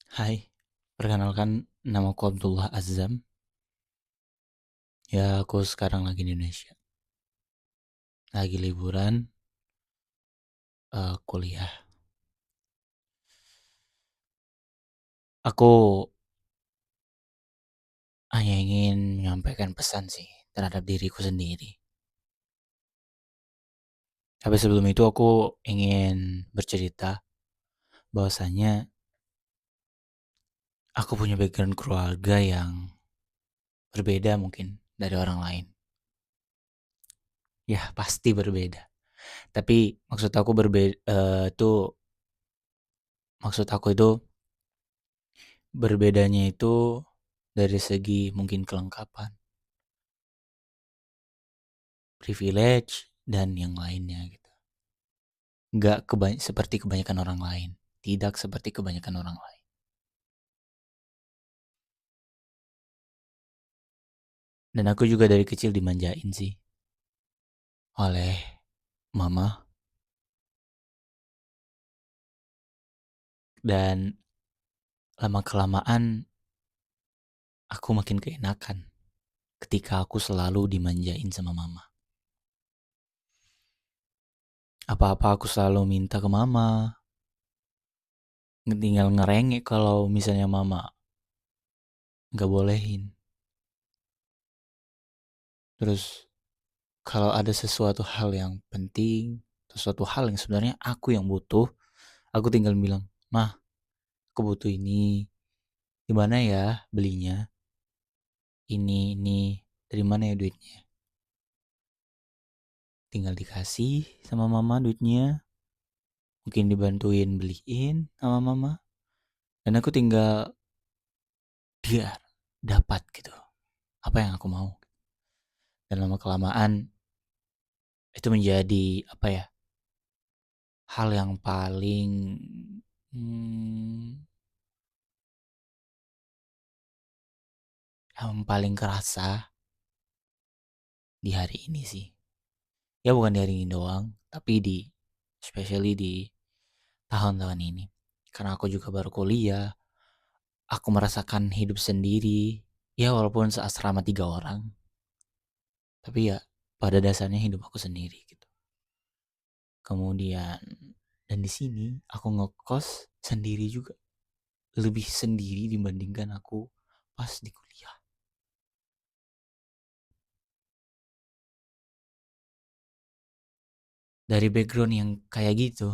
Hai, perkenalkan namaku Abdullah Azam. Ya, aku sekarang lagi di Indonesia. Lagi liburan, kuliah. Aku hanya ingin menyampaikan pesan sih terhadap diriku sendiri. Tapi sebelum itu aku ingin bercerita bahwasanya aku punya background keluarga yang berbeda mungkin dari orang lain. Ya, pasti berbeda. Tapi maksud aku berbeda itu maksud aku itu berbedanya itu dari segi mungkin kelengkapan, privilege, dan yang lainnya gitu. Nggak seperti kebanyakan orang lain. Tidak seperti kebanyakan orang lain. Dan aku juga dari kecil dimanjain sih oleh mama. Dan lama-kelamaan aku makin keenakan ketika aku selalu dimanjain sama mama. Apa-apa aku selalu minta ke mama. Tinggal ngerengek kalau misalnya mama nggak bolehin. Terus kalau ada sesuatu hal yang penting, sesuatu hal yang sebenarnya aku yang butuh, aku tinggal bilang, "Mah, aku butuh ini. Di mana ya belinya? Ini. Dari mana ya duitnya?" Tinggal dikasih sama mama duitnya. Mungkin dibantuin beliin sama mama. Dan aku tinggal biar dapat gitu. Apa yang aku mau. Dan lama kelamaan itu menjadi apa ya? Hal yang paling hmm, yang paling kerasa di hari ini sih. Ya bukan di hari ini doang, tapi especially di tahun-tahun ini. Karena aku juga baru kuliah, aku merasakan hidup sendiri. Ya walaupun seasrama 3 orang, tapi ya pada dasarnya hidup aku sendiri gitu. Kemudian dan di sini aku ngekos sendiri juga, lebih sendiri dibandingkan aku pas di kuliah. Dari background yang kayak gitu,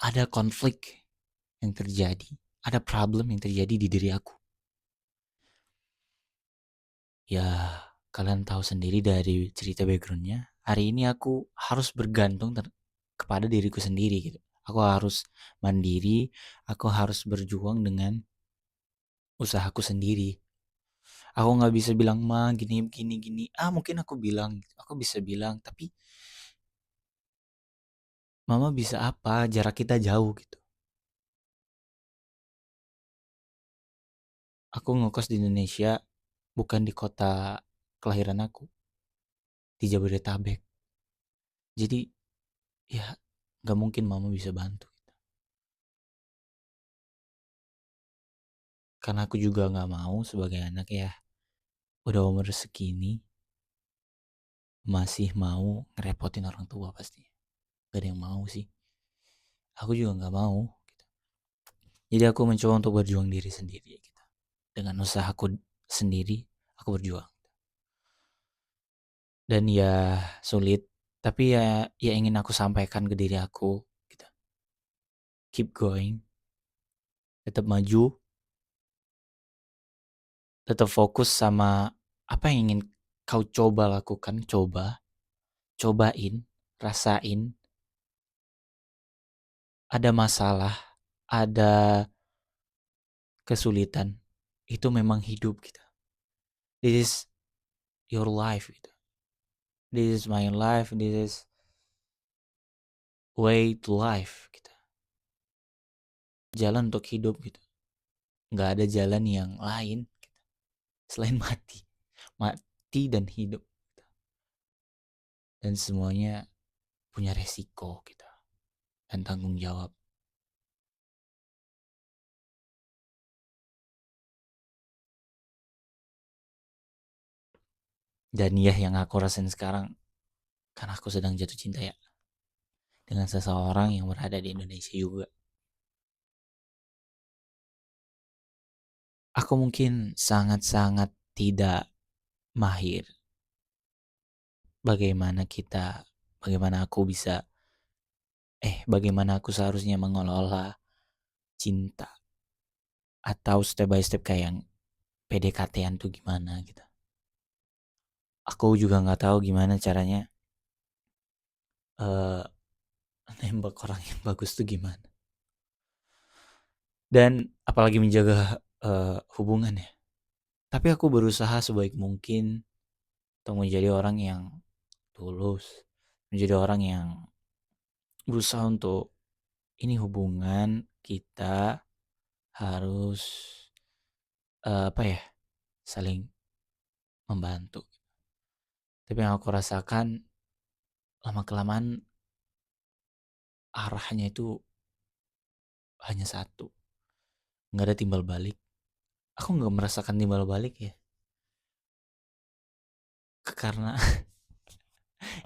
ada konflik yang terjadi, ada problem yang terjadi di diri aku. Ya, kalian tahu sendiri dari cerita backgroundnya. Hari ini aku harus bergantung kepada diriku sendiri gitu. Aku harus mandiri, aku harus berjuang dengan usahaku sendiri. Aku nggak bisa bilang ma gini gini gini. Mungkin aku bilang, aku bisa bilang, tapi mama bisa apa? Jarak kita jauh gitu. Aku ngekos di Indonesia, bukan di kota kelahiran aku, di Jabodetabek. Jadi ya nggak mungkin mama bisa bantu. Karena aku juga nggak mau sebagai anak ya, udah umur segini masih mau ngerepotin orang tua pasti. Gak ada yang mau sih. Aku juga nggak mau. Gitu. Jadi aku mencoba untuk berjuang diri sendiri gitu. Dengan usahaku sendiri, aku berjuang. Dan ya sulit, tapi ya ingin aku sampaikan ke diri aku gitu. Keep going, tetap maju, tetap fokus sama apa yang ingin kau coba lakukan, cobain, rasain. Ada masalah, ada kesulitan, itu memang hidup gitu. This is your life gitu. This is my life, this is way to life gitu. Jalan untuk hidup gitu. Nggak ada jalan yang lain gitu, selain mati. Mati dan hidup gitu. Dan semuanya punya resiko gitu dan tanggung jawab. Dan ya yang aku rasain sekarang, karena aku sedang jatuh cinta ya, dengan seseorang yang berada di Indonesia juga. Aku mungkin sangat-sangat tidak mahir bagaimana kita, bagaimana aku bisa, bagaimana aku seharusnya mengelola cinta atau step by step kayak yang PDKT-an tuh gimana gitu. Aku juga nggak tahu gimana caranya eh nembak orang yang bagus tuh gimana. Dan apalagi menjaga hubungan ya. Tapi aku berusaha sebaik mungkin untuk menjadi orang yang tulus, menjadi orang yang berusaha untuk ini hubungan kita harus apa ya, saling membantu. Tapi yang aku rasakan lama kelamaan arahnya itu hanya satu, nggak ada timbal balik. Aku nggak merasakan timbal balik ya, karena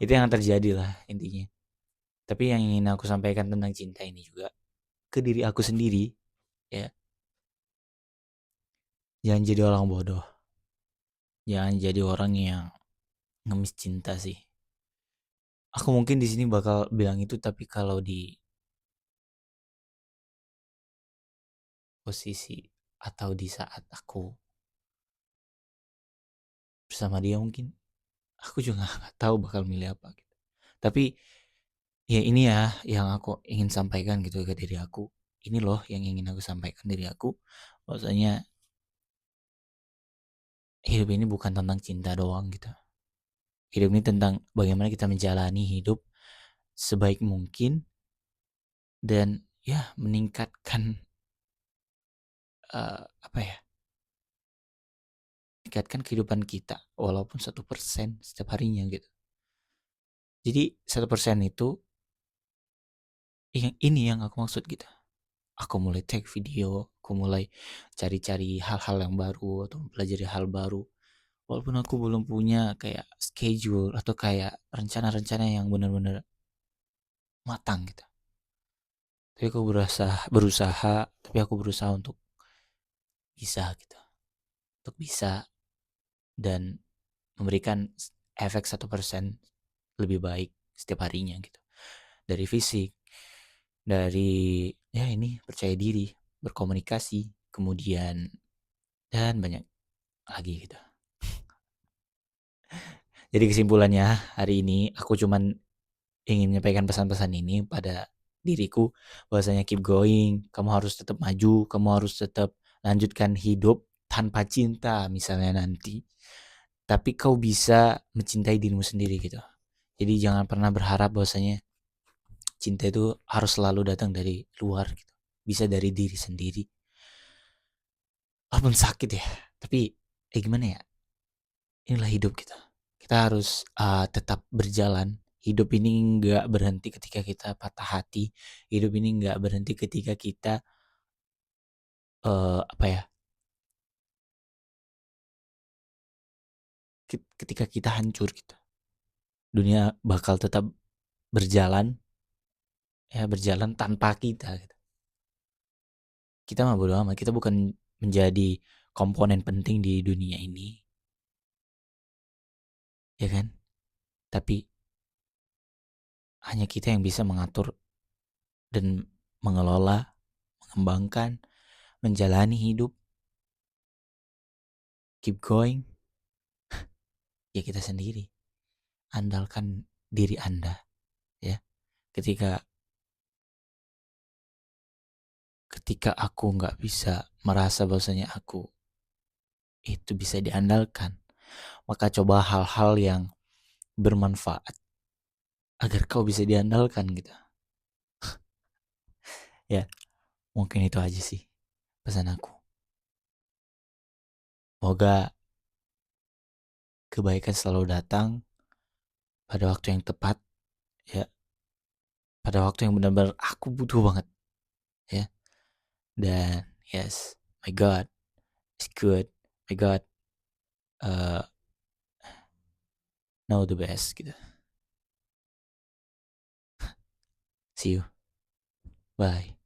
itu yang terjadi lah intinya. Tapi yang ingin aku sampaikan tentang cinta ini juga ke diri aku sendiri ya, jangan jadi orang bodoh, jangan jadi orang yang ngemis cinta sih. Aku mungkin di sini bakal bilang itu, tapi kalau di posisi atau di saat aku bersama dia mungkin aku juga nggak tahu bakal milih apa gitu. Tapi ya ini ya yang aku ingin sampaikan gitu ke diri aku. Ini loh yang ingin aku sampaikan diri aku. Bahwasanya hidup ini bukan tentang cinta doang gitu. Hidup ini tentang bagaimana kita menjalani hidup sebaik mungkin dan ya meningkatkan apa ya? Meningkatkan kehidupan kita walaupun 1% setiap harinya gitu. Jadi 1% itu yang ini yang aku maksud gitu. Aku mulai take video, aku mulai cari-cari hal-hal yang baru atau mempelajari hal baru. Walaupun aku belum punya kayak schedule atau kayak rencana-rencana yang benar-benar matang gitu. Tapi aku berusaha, tapi aku berusaha untuk bisa gitu. Untuk bisa dan memberikan efek 1% lebih baik setiap harinya gitu. Dari fisik, dari ya ini percaya diri, berkomunikasi, kemudian dan banyak lagi gitu. Jadi kesimpulannya hari ini aku cuman ingin menyampaikan pesan-pesan ini pada diriku bahwasanya keep going, kamu harus tetap maju, kamu harus tetap lanjutkan hidup tanpa cinta misalnya nanti. Tapi kau bisa mencintai dirimu sendiri gitu. Jadi jangan pernah berharap bahwasanya cinta itu harus selalu datang dari luar gitu. Bisa dari diri sendiri. Walaupun sakit ya, tapi gimana ya? Inilah hidup kita. Kita harus tetap berjalan. Hidup ini nggak berhenti ketika kita patah hati. Hidup ini nggak berhenti ketika kita apa ya? Ketika kita hancur gitu. Dunia bakal tetap berjalan, ya berjalan tanpa kita. Gitu. Kita mah bodo amat. Kita bukan menjadi komponen penting di dunia ini, ya kan? Tapi hanya kita yang bisa mengatur dan mengelola, mengembangkan, menjalani hidup, keep going, ya kita sendiri. Andalkan diri Anda, ya. Ketika ketika aku nggak bisa merasa bahwasanya aku itu bisa diandalkan, maka coba hal-hal yang bermanfaat agar kau bisa diandalkan gitu. Ya, mungkin itu aja sih pesan aku. Semoga kebaikan selalu datang pada waktu yang tepat, ya. Pada waktu yang benar-benar aku butuh banget, ya. Dan yes, my God, it's good. My God, uh, know the best gitu. See you. Bye.